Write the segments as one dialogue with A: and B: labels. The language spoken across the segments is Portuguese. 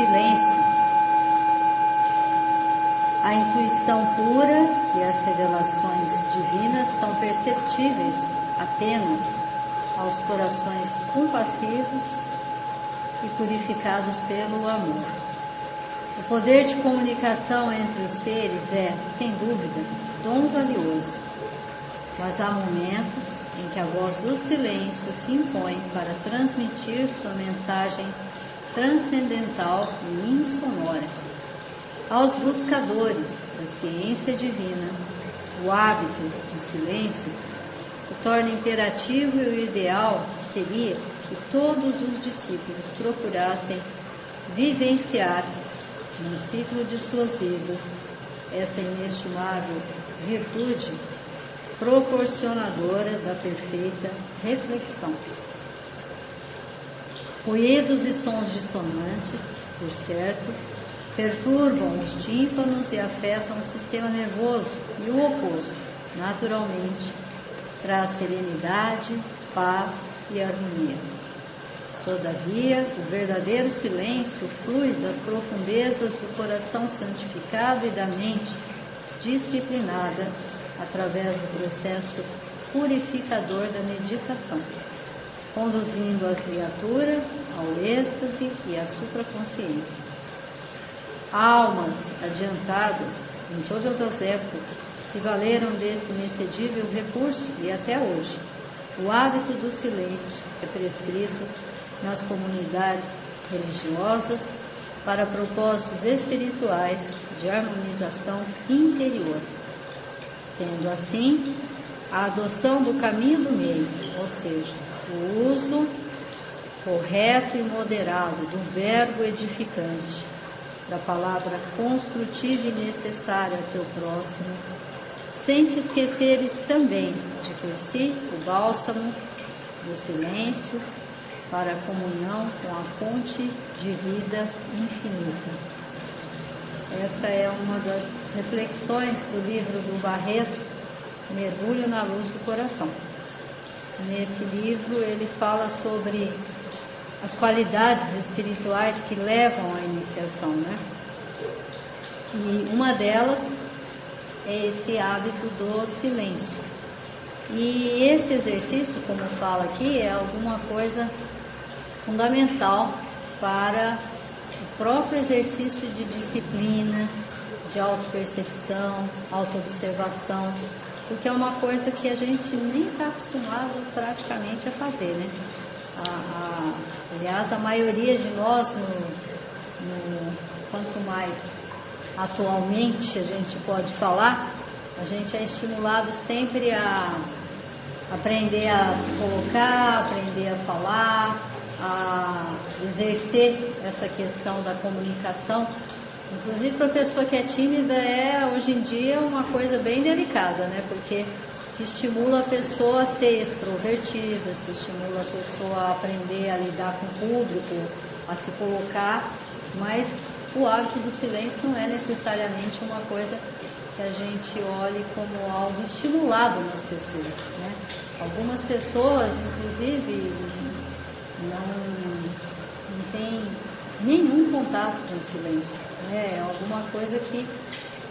A: silêncio, a intuição pura e as revelações divinas são perceptíveis apenas aos corações compassivos e purificados pelo amor. O poder de comunicação entre os seres é, sem dúvida, dom valioso, mas há momentos em que a voz do silêncio se impõe para transmitir sua mensagem transcendental e insonora. Aos buscadores da ciência divina, o hábito do silêncio se torna imperativo e o ideal seria que todos os discípulos procurassem vivenciar no ciclo de suas vidas essa inestimável virtude proporcionadora da perfeita reflexão. Ruídos e sons dissonantes, por certo, perturbam os tímpanos e afetam o sistema nervoso, e o oposto, naturalmente, traz serenidade, paz e harmonia. Todavia, o verdadeiro silêncio flui das profundezas do coração santificado e da mente disciplinada através do processo purificador da meditação, conduzindo a criatura ao êxtase e à supraconsciência. Almas adiantadas em todas as épocas se valeram desse inexcedível recurso e até hoje o hábito do silêncio é prescrito nas comunidades religiosas para propósitos espirituais de harmonização interior. Sendo assim, a adoção do caminho do meio, ou seja, o uso correto e moderado do verbo edificante, da palavra construtiva e necessária ao teu próximo, sem te esqueceres também de por si o bálsamo do silêncio para a comunhão com a fonte de vida infinita. Essa é uma das reflexões do livro do Barreto, Mergulho na Luz do Coração. Nesse livro ele fala sobre as qualidades espirituais que levam à iniciação, né? E uma delas é esse hábito do silêncio. E esse exercício, como fala aqui, é alguma coisa fundamental para o próprio exercício de disciplina, de autopercepção, autoobservação, porque é uma coisa que a gente nem está acostumado praticamente a fazer, né? Aliás, a maioria de nós, quanto mais atualmente a gente pode falar, a gente é estimulado sempre a aprender a se colocar, aprender a falar, a exercer essa questão da comunicação. Inclusive para a pessoa que é tímida hoje em dia uma coisa bem delicada, né? Porque se estimula a pessoa a ser extrovertida, se estimula a pessoa a aprender a lidar com o público, a se colocar, mas o hábito do silêncio não é necessariamente uma coisa que a gente olhe como algo estimulado nas pessoas, né? Algumas pessoas, inclusive, não têm nenhum contato com o silêncio, né? É alguma coisa que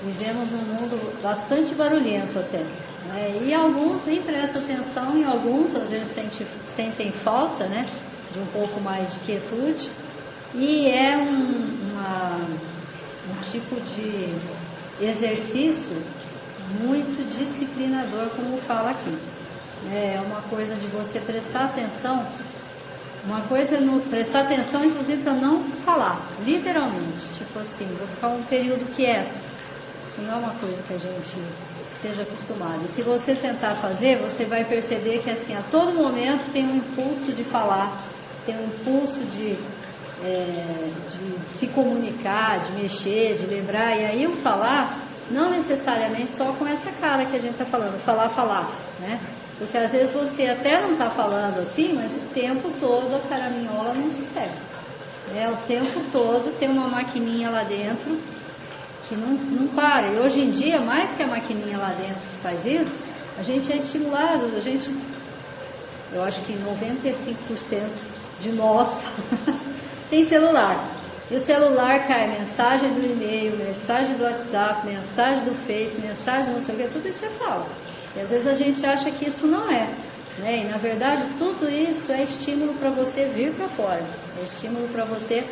A: vivemos num mundo bastante barulhento até, né? E alguns nem prestam atenção, e alguns às vezes sentem falta, né, de um pouco mais de quietude, e é um tipo de exercício muito disciplinador, como fala aqui. É uma coisa de você prestar atenção, prestar atenção inclusive para não falar, literalmente, tipo assim, vou ficar um período quieto. Isso não é uma coisa que a gente esteja acostumado. E se você tentar fazer, você vai perceber que assim, a todo momento tem um impulso de falar, tem um impulso de se comunicar, de mexer, de lembrar. E aí o falar, não necessariamente só com essa cara que a gente está falando, falar, né? Porque às vezes você até não está falando assim, mas o tempo todo a caraminhola não sossega, né? O tempo todo tem uma maquininha lá dentro que não para. E hoje em dia, mais que a maquininha lá dentro que faz isso, a gente é estimulado, eu acho que 95% de nós tem celular. E o celular cai mensagem do e-mail, mensagem do WhatsApp, mensagem do Face, mensagem não sei o que, tudo isso é fala. E às vezes a gente acha que isso não é, né? E na verdade tudo isso é estímulo para você vir para fora, é estímulo para você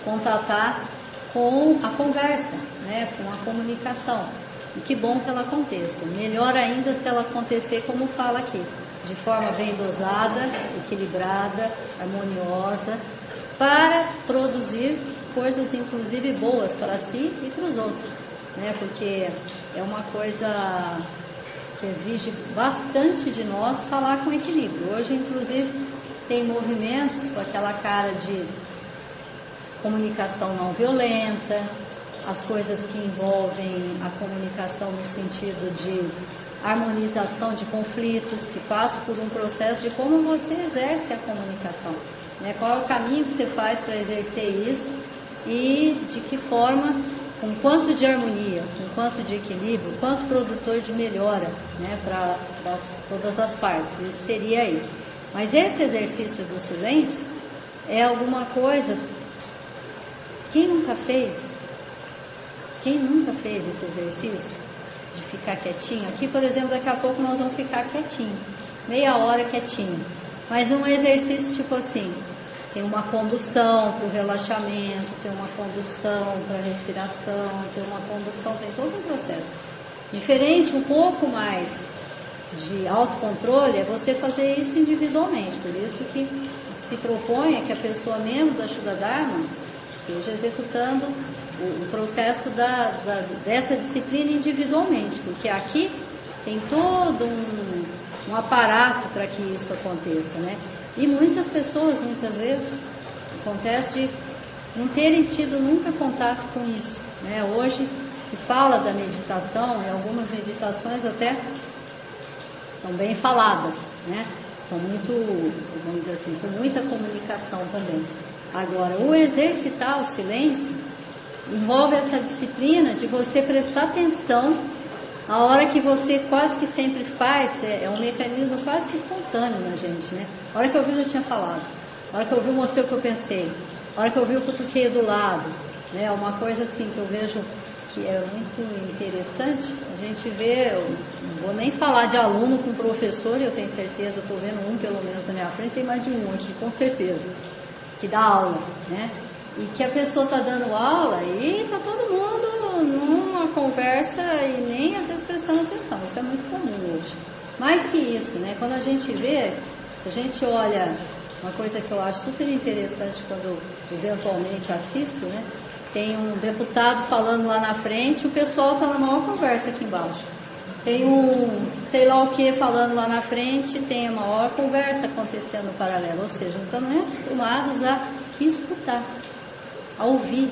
A: contatar com a conversa, né? Com a comunicação. E que bom que ela aconteça. Melhor ainda se ela acontecer como fala aqui, de forma bem dosada, equilibrada, harmoniosa, para produzir coisas inclusive boas para si e para os outros, né? Porque é uma coisa que exige bastante de nós falar com equilíbrio. Hoje inclusive tem movimentos com aquela cara de comunicação não violenta, as coisas que envolvem a comunicação no sentido de harmonização de conflitos, que passa por um processo de como você exerce a comunicação, né? Qual é o caminho que você faz para exercer isso e de que forma, com quanto de harmonia, com quanto de equilíbrio, quanto produtor de melhora, né? Para todas as partes, isso seria aí. Mas esse exercício do silêncio é alguma coisa. Quem nunca fez esse exercício de ficar quietinho? Aqui, por exemplo, daqui a pouco nós vamos ficar quietinho, meia hora quietinho. Mas um exercício tipo assim, tem uma condução para o relaxamento, tem uma condução para a respiração, tem uma condução, tem todo um processo. Diferente, um pouco mais de autocontrole, é você fazer isso individualmente. Por isso que se propõe é que a pessoa membro da Shuddha Dharma esteja executando o processo dessa disciplina individualmente, porque aqui tem todo um aparato para que isso aconteça, né? E muitas pessoas, muitas vezes, acontece de não terem tido nunca contato com isso, né? Hoje se fala da meditação, e algumas meditações até são bem faladas, né? São muito, vamos dizer assim, com muita comunicação também. Agora, o exercitar o silêncio envolve essa disciplina de você prestar atenção a hora que você quase que sempre faz, é um mecanismo quase que espontâneo na gente, né? A hora que eu vi, eu já tinha falado. A hora que eu vi, eu mostrei o que eu pensei. A hora que eu vi, eu cutuquei do lado, né? Uma coisa assim que eu vejo que é muito interessante, a gente vê, eu não vou nem falar de aluno com professor, eu tenho certeza, estou vendo um pelo menos na minha frente, tem mais de um aqui, com certeza, que dá aula, né? E que a pessoa está dando aula e está todo mundo numa conversa e nem às vezes prestando atenção. Isso é muito comum hoje. Mais que isso, né? Quando a gente vê, a gente olha, uma coisa que eu acho super interessante quando eventualmente assisto, né? Tem um deputado falando lá na frente, o pessoal está na maior conversa aqui embaixo. Tem um sei lá o que falando lá na frente, tem a maior conversa acontecendo no paralelo. Ou seja, não estamos nem acostumados a escutar, a ouvir.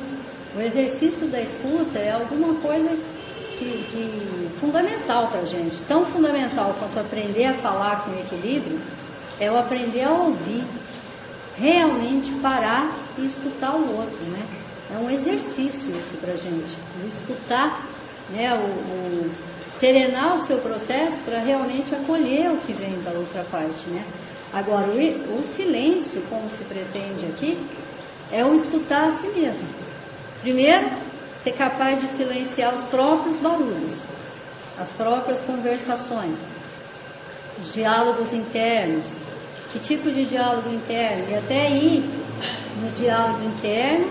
A: O exercício da escuta é alguma coisa que fundamental para a gente. Tão fundamental quanto aprender a falar com equilíbrio é o aprender a ouvir, realmente parar e escutar o outro, né? É um exercício isso para a gente, o escutar, né? O serenar o seu processo para realmente acolher o que vem da outra parte, né? Agora, o silêncio, como se pretende aqui, é o escutar a si mesmo. Primeiro, ser capaz de silenciar os próprios barulhos, as próprias conversações, os diálogos internos. Que tipo de diálogo interno? E até ir no diálogo interno,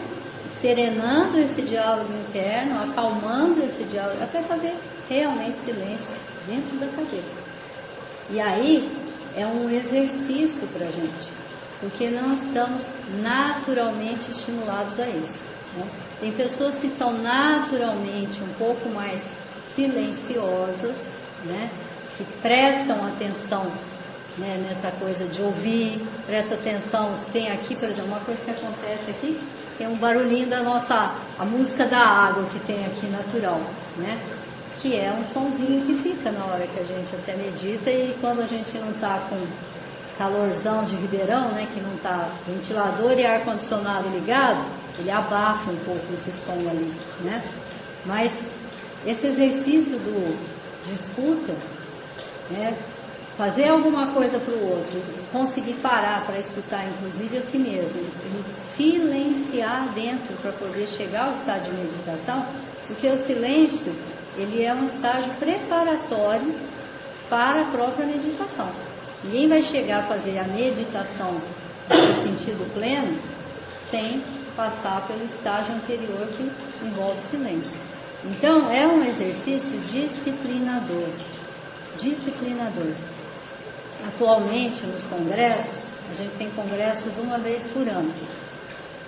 A: serenando esse diálogo interno, acalmando esse diálogo, até fazer realmente silêncio dentro da cabeça. E aí é um exercício para a gente, porque não estamos naturalmente estimulados a isso, né? Tem pessoas que são naturalmente um pouco mais silenciosas, né? Que prestam atenção, né, nessa coisa de ouvir, presta atenção. Tem aqui, por exemplo, uma coisa que acontece aqui, tem um barulhinho da nossa, a música da água que tem aqui natural, né? Que é um sonzinho que fica na hora que a gente até medita, e quando a gente não está com calorzão de Ribeirão, né, que não está ventilador e ar-condicionado ligado, ele abafa um pouco esse som ali, né? Mas esse exercício de escuta, né, fazer alguma coisa para o outro, conseguir parar para escutar, inclusive a si mesmo, e silenciar dentro para poder chegar ao estado de meditação, porque o silêncio, ele é um estágio preparatório para a própria meditação. Ninguém vai chegar a fazer a meditação no sentido pleno sem passar pelo estágio anterior que envolve silêncio. Então, é um exercício disciplinador. Disciplinador. Atualmente, nos congressos, a gente tem congressos uma vez por ano.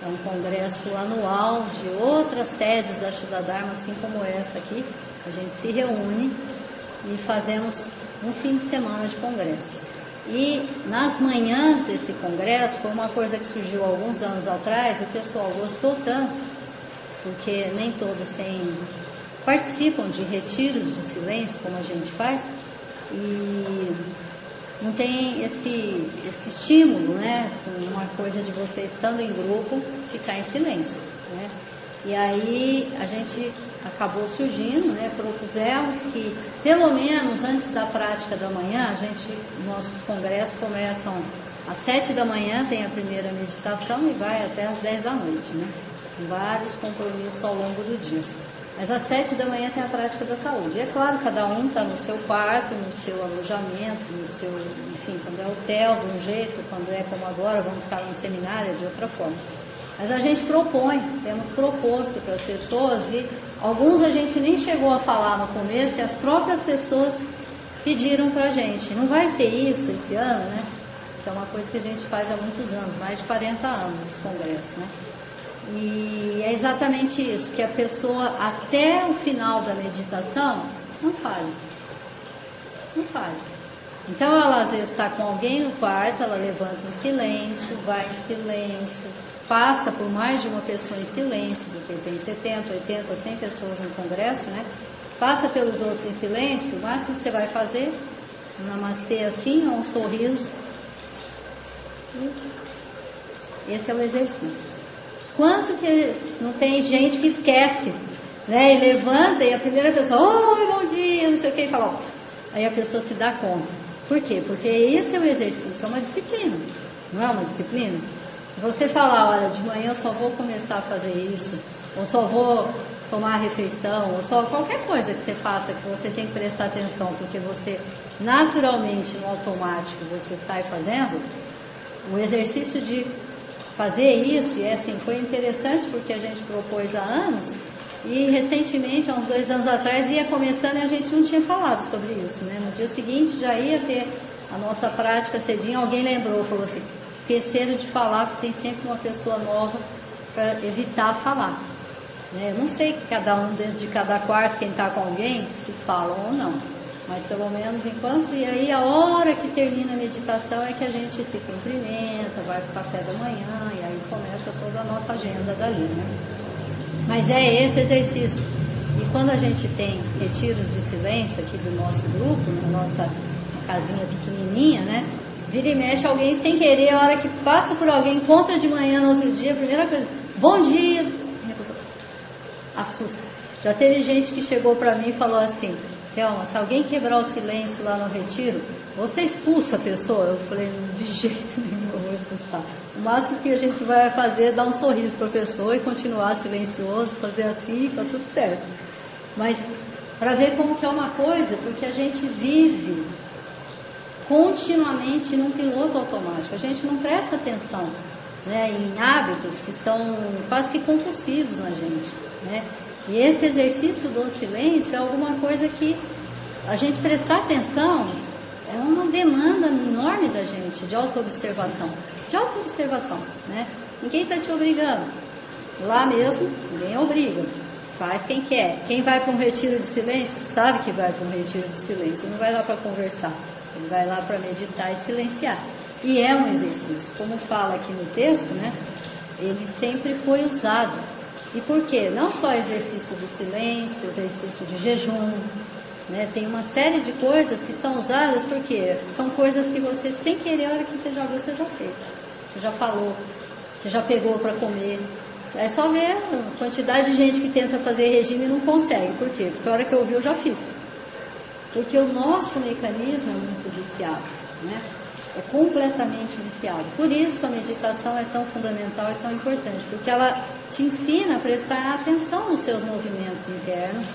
A: É um congresso anual de outras sedes da Shuddha Dharma, assim como essa aqui. A gente se reúne e fazemos um fim de semana de congresso. E nas manhãs desse congresso, foi uma coisa que surgiu alguns anos atrás, o pessoal gostou tanto, porque nem todos participam de retiros de silêncio, como a gente faz, e não tem esse estímulo, né? Uma coisa de você estando em grupo, ficar em silêncio, né? E aí a gente acabou surgindo, né? Propusemos que pelo menos antes da prática da manhã, nossos congressos começam às 7 da manhã, tem a primeira meditação e vai até às 10 da noite, né? Com vários compromissos ao longo do dia. Mas às 7 da manhã tem a prática da saúde. E é claro, cada um está no seu quarto, no seu alojamento, no seu, enfim, quando é hotel de um jeito, quando é como agora, vamos ficar num seminário de outra forma. Mas a gente temos proposto para as pessoas, e alguns a gente nem chegou a falar no começo, e as próprias pessoas pediram para a gente. Não vai ter isso esse ano, né? Que é uma coisa que a gente faz há muitos anos, mais de 40 anos os congressos, né? E é exatamente isso, que a pessoa até o final da meditação não fale. Não fale. Então ela às vezes está com alguém no quarto, ela levanta em silêncio, vai em silêncio, passa por mais de uma pessoa em silêncio, porque tem 70, 80, 100 pessoas no congresso, né? Passa pelos outros em silêncio, o máximo que você vai fazer, um namastê assim, ou um sorriso. Esse é o exercício. Quanto que não tem gente que esquece, né? E levanta e a primeira pessoa, oi, bom dia, não sei o que, e fala, aí a pessoa se dá conta. Por quê? Porque esse é o exercício, é uma disciplina, não é uma disciplina? Você falar, olha, de manhã eu só vou começar a fazer isso, ou só vou tomar a refeição, ou só qualquer coisa que você faça, que você tem que prestar atenção, porque você naturalmente, no automático, você sai fazendo, o exercício de fazer isso, e assim, foi interessante porque a gente propôs há anos, e recentemente, há uns 2 anos atrás, ia começando e a gente não tinha falado sobre isso, né? No dia seguinte já ia ter a nossa prática cedinho, alguém lembrou, falou assim, esqueceram de falar, porque tem sempre uma pessoa nova para evitar falar, né? Eu não sei cada um dentro de cada quarto, quem está com alguém, se falam ou não, mas pelo menos enquanto, e aí a hora que termina a meditação é que a gente se cumprimenta, vai para o café da manhã, e aí começa toda a nossa agenda dali, né? Mas é esse exercício. E quando a gente tem retiros de silêncio aqui do nosso grupo, na nossa casinha pequenininha, né? Vira e mexe alguém sem querer, a hora que passa por alguém, encontra de manhã no outro dia, a primeira coisa, bom dia, assusta. Já teve gente que chegou para mim e falou assim, Thelma, se alguém quebrar o silêncio lá no retiro, você expulsa a pessoa? Eu falei, de jeito nenhum eu vou expulsar. O máximo que a gente vai fazer é dar um sorriso para a pessoa e continuar silencioso, fazer assim e tá tudo certo. Mas para ver como que é uma coisa, porque a gente vive continuamente num piloto automático, a gente não presta atenção, né, em hábitos que são quase que compulsivos na gente, né? E esse exercício do silêncio é alguma coisa que a gente prestar atenção é uma demanda enorme da gente, de autoobservação. De autoobservação, né? Ninguém está te obrigando. Lá mesmo, ninguém obriga. Faz quem quer. Quem vai para um retiro de silêncio, sabe que vai para um retiro de silêncio. Não vai lá para conversar. Ele vai lá para meditar e silenciar. E é um exercício. Como fala aqui no texto, né? Ele sempre foi usado. E por quê? Não só exercício do silêncio, exercício de jejum, né? Tem uma série de coisas que são usadas porque são coisas que você, sem querer, a hora que você já viu, você já fez. Você já falou, você já pegou para comer. É só ver a quantidade de gente que tenta fazer regime e não consegue. Por quê? Porque a hora que eu vi, eu já fiz. Porque o nosso mecanismo é muito viciado, né? É completamente viciado. Por isso a meditação é tão fundamental e tão importante, porque ela te ensina a prestar atenção nos seus movimentos internos,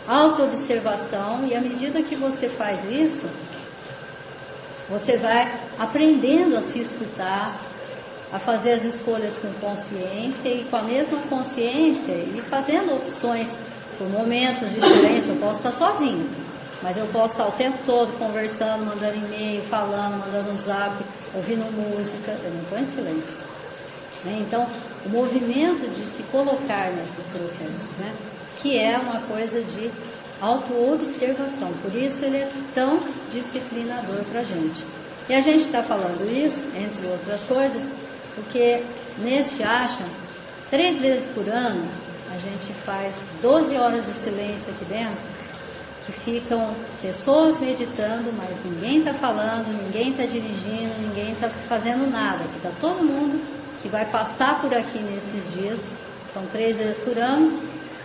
A: autoobservação, e à medida que você faz isso, você vai aprendendo a se escutar, a fazer as escolhas com consciência, e com a mesma consciência e fazendo opções por momentos de silêncio. Eu posso estar sozinho, mas eu posso estar o tempo todo conversando, mandando e-mail, falando, mandando um zap, ouvindo música. Eu não estou em silêncio, né? Então, o movimento de se colocar nesses processos, né? Que é uma coisa de autoobservação. Por isso ele é tão disciplinador para a gente. E a gente está falando isso, entre outras coisas, porque neste ashram, 3 vezes por ano, a gente faz 12 horas de silêncio aqui dentro, que ficam pessoas meditando, mas ninguém está falando, ninguém está dirigindo, ninguém está fazendo nada. Está todo mundo que vai passar por aqui nesses dias. São 3 vezes por ano,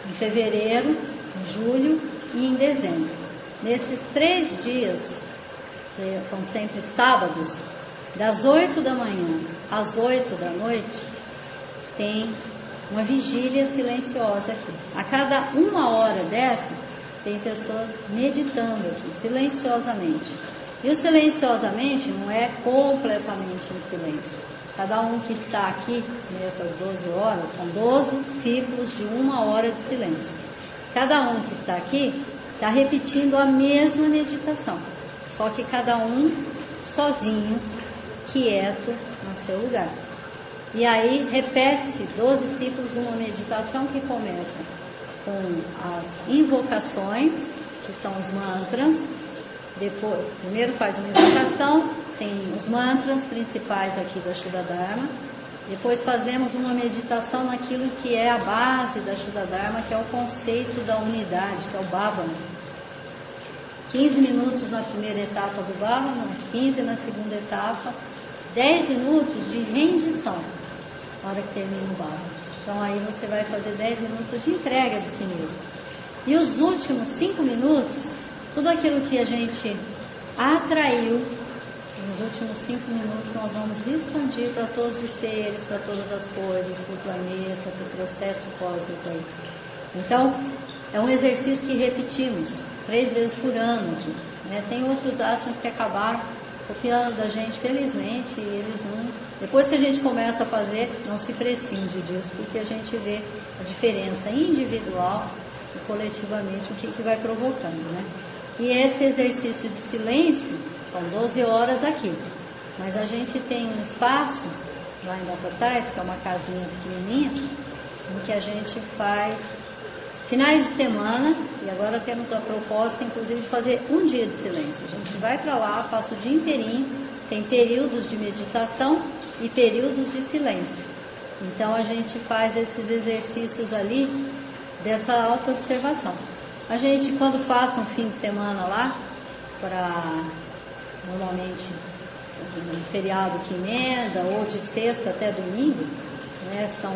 A: em fevereiro, em julho e em dezembro. Nesses 3 dias, que são sempre sábados, das 8 da manhã às 8 da noite, tem uma vigília silenciosa aqui. A cada 1 hora dessa, tem pessoas meditando aqui, silenciosamente. E o silenciosamente não é completamente em silêncio. Cada um que está aqui nessas 12 horas, são 12 ciclos de 1 hora de silêncio. Cada um que está aqui está repetindo a mesma meditação, só que cada um sozinho, quieto no seu lugar. E aí repete-se 12 ciclos de uma meditação que começa com as invocações, que são os mantras. Depois, primeiro faz uma invocação, tem os mantras principais aqui da Shuddha Dharma. Depois fazemos uma meditação naquilo que é a base da Shuddha Dharma, que é o conceito da unidade, que é o Bhavana. 15 minutos na primeira etapa do Bhavana, 15 na segunda etapa, 10 minutos de rendição, na hora que termina o Bhavana. Então aí você vai fazer 10 minutos de entrega de si mesmo. E os últimos 5 minutos, tudo aquilo que a gente atraiu, nos últimos 5 minutos nós vamos expandir para todos os seres, para todas as coisas, para o planeta, para o processo cósmico aí. Então, é um exercício que repetimos 3 vezes por ano aqui, né? Tem outros ashrams que acabaram copiando da gente, felizmente, e eles não... Depois que a gente começa a fazer, não se prescinde disso, porque a gente vê a diferença individual e coletivamente, o que vai provocando, né? E esse exercício de silêncio, são 12 horas aqui, mas a gente tem um espaço, lá em Batatais, que é uma casinha pequenininha, em que a gente faz finais de semana, e agora temos a proposta, inclusive, de fazer um dia de silêncio. A gente vai para lá, passa o dia inteirinho, tem períodos de meditação e períodos de silêncio. Então a gente faz esses exercícios ali, dessa autoobservação. A gente, quando passa um fim de semana lá, para normalmente um feriado que emenda, ou de sexta até domingo, né, são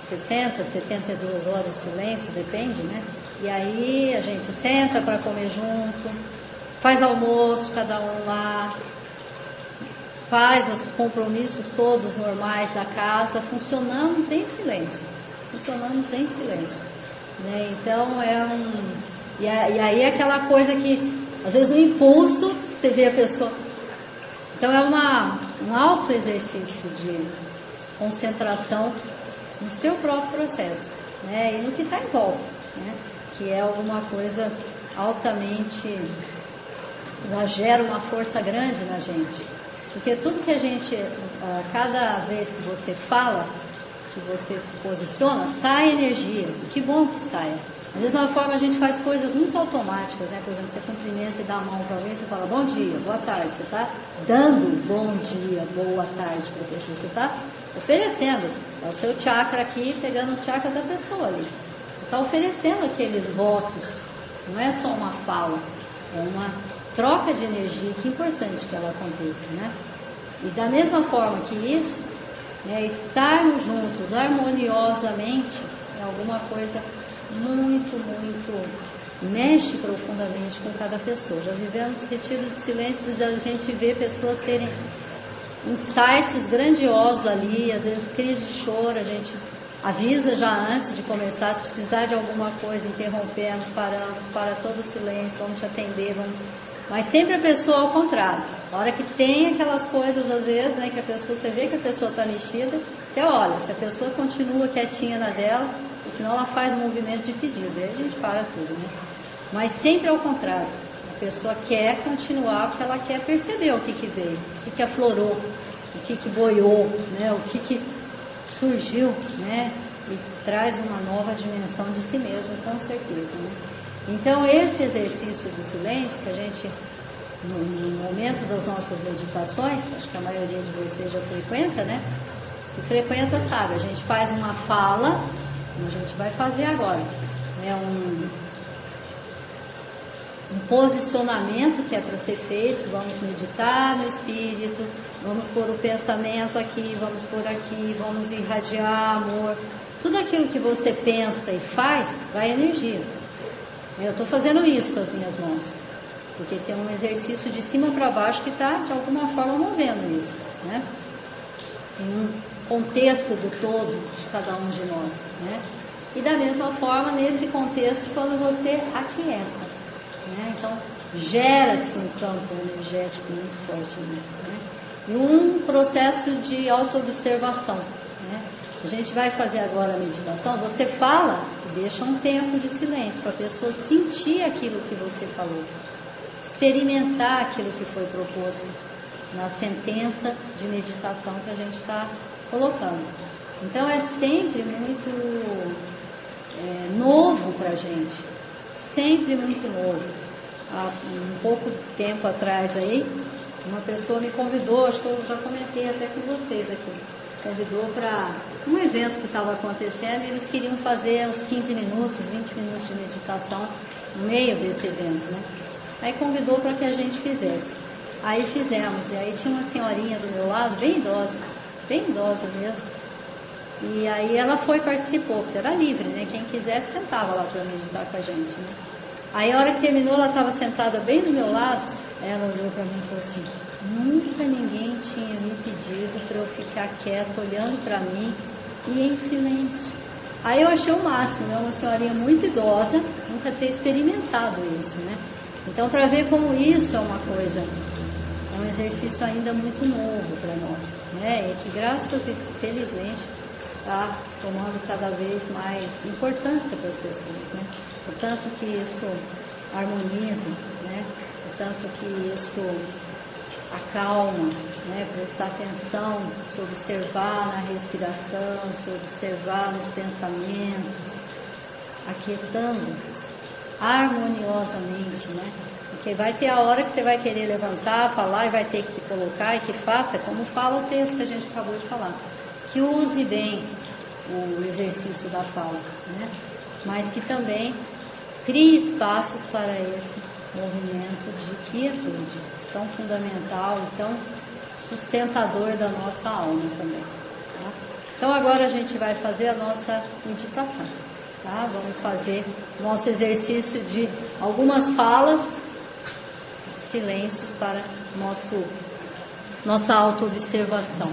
A: 60, 72 horas de silêncio, depende, né? E aí a gente senta para comer junto, faz almoço, cada um lá, faz os compromissos todos normais da casa, funcionamos em silêncio, né? Então é e aí é aquela coisa que às vezes no impulso você vê a pessoa. Então é um alto exercício de concentração no seu próprio processo, né? E no que está em volta, né? Que é alguma coisa altamente, já gera uma força grande na gente, porque tudo que a gente, cada vez que você fala, que você se posiciona, sai energia. Que bom que saia. Da mesma forma a gente faz coisas muito automáticas, né? Por exemplo, você cumprimenta e dá a mão para alguém, você fala bom dia, boa tarde, você está dando bom dia, boa tarde para a pessoa, você está oferecendo, é o seu chakra aqui, pegando o chakra da pessoa ali, você está oferecendo aqueles votos, não é só uma fala, é uma troca de energia, que é importante que ela aconteça, né? E da mesma forma que isso, né, estarmos juntos harmoniosamente é alguma coisa muito, muito mexe profundamente com cada pessoa. Já vivemos retiro de silêncio, a gente vê pessoas terem insights grandiosos ali, às vezes crise de choro, a gente avisa já antes de começar, se precisar de alguma coisa, interrompemos, paramos, para todo o silêncio, vamos te atender, mas sempre a pessoa ao contrário. A hora que tem aquelas coisas, às vezes, né, que a pessoa, você vê que a pessoa está mexida, você olha, se a pessoa continua quietinha na dela, senão ela faz um movimento de pedido, aí a gente para tudo, né? Mas sempre ao contrário, a pessoa quer continuar porque ela quer perceber o que veio, o que aflorou, o que boiou, né? O que surgiu, né? E traz uma nova dimensão de si mesmo, com certeza, né? Então esse exercício do silêncio que a gente, no momento das nossas meditações, acho que a maioria de vocês já frequenta, né? Se frequenta sabe, a gente faz uma fala, como a gente vai fazer agora, né? Um posicionamento que é para ser feito, vamos meditar no espírito, vamos pôr o pensamento aqui, vamos pôr aqui, vamos irradiar amor. Tudo aquilo que você pensa e faz, vai energia. Eu estou fazendo isso com as minhas mãos, porque tem um exercício de cima para baixo que está, de alguma forma, movendo isso, né? Tem um contexto do todo de cada um de nós, né? E da mesma forma, nesse contexto, quando você aquieta, né? Então, gera-se um campo energético muito forte, né? E um processo de autoobservação, né? A gente vai fazer agora a meditação, você fala e deixa um tempo de silêncio para a pessoa sentir aquilo que você falou, experimentar aquilo que foi proposto na sentença de meditação que a gente está colocando. Então é sempre muito novo para a gente, sempre muito novo. Há um pouco tempo atrás aí, uma pessoa me convidou, acho que eu já comentei até com vocês aqui, convidou para um evento que estava acontecendo e eles queriam fazer uns 15 minutos, 20 minutos de meditação no meio desse evento, né? Aí convidou para que a gente fizesse. Aí fizemos, e aí tinha uma senhorinha do meu lado, bem idosa mesmo, e aí ela foi e participou, porque era livre, né? Quem quisesse sentava lá para meditar com a gente, né? Aí a hora que terminou, ela estava sentada bem do meu lado, ela olhou para mim e falou assim: nunca ninguém tinha me pedido para eu ficar quieta, olhando para mim e em silêncio. Aí eu achei o máximo, né? Uma senhorinha muito idosa, nunca ter experimentado isso, né? Então, para ver como isso é uma coisa, é um exercício ainda muito novo para nós, né? E que graças e felizmente está tomando cada vez mais importância para as pessoas, né? O tanto que isso harmoniza, né? O tanto que isso acalma, né? Prestar atenção, se observar na respiração, se observar nos pensamentos, aquietando harmoniosamente, né? Porque vai ter a hora que você vai querer levantar, falar e vai ter que se colocar, e que faça, como fala o texto que a gente acabou de falar, que use bem o exercício da fala, né? Mas que também crie espaços para esse movimento de quietude, tão fundamental e tão sustentador da nossa alma também, tá? Então agora a gente vai fazer a nossa meditação, tá? Vamos fazer nosso exercício de algumas falas, silêncios para nossa autoobservação.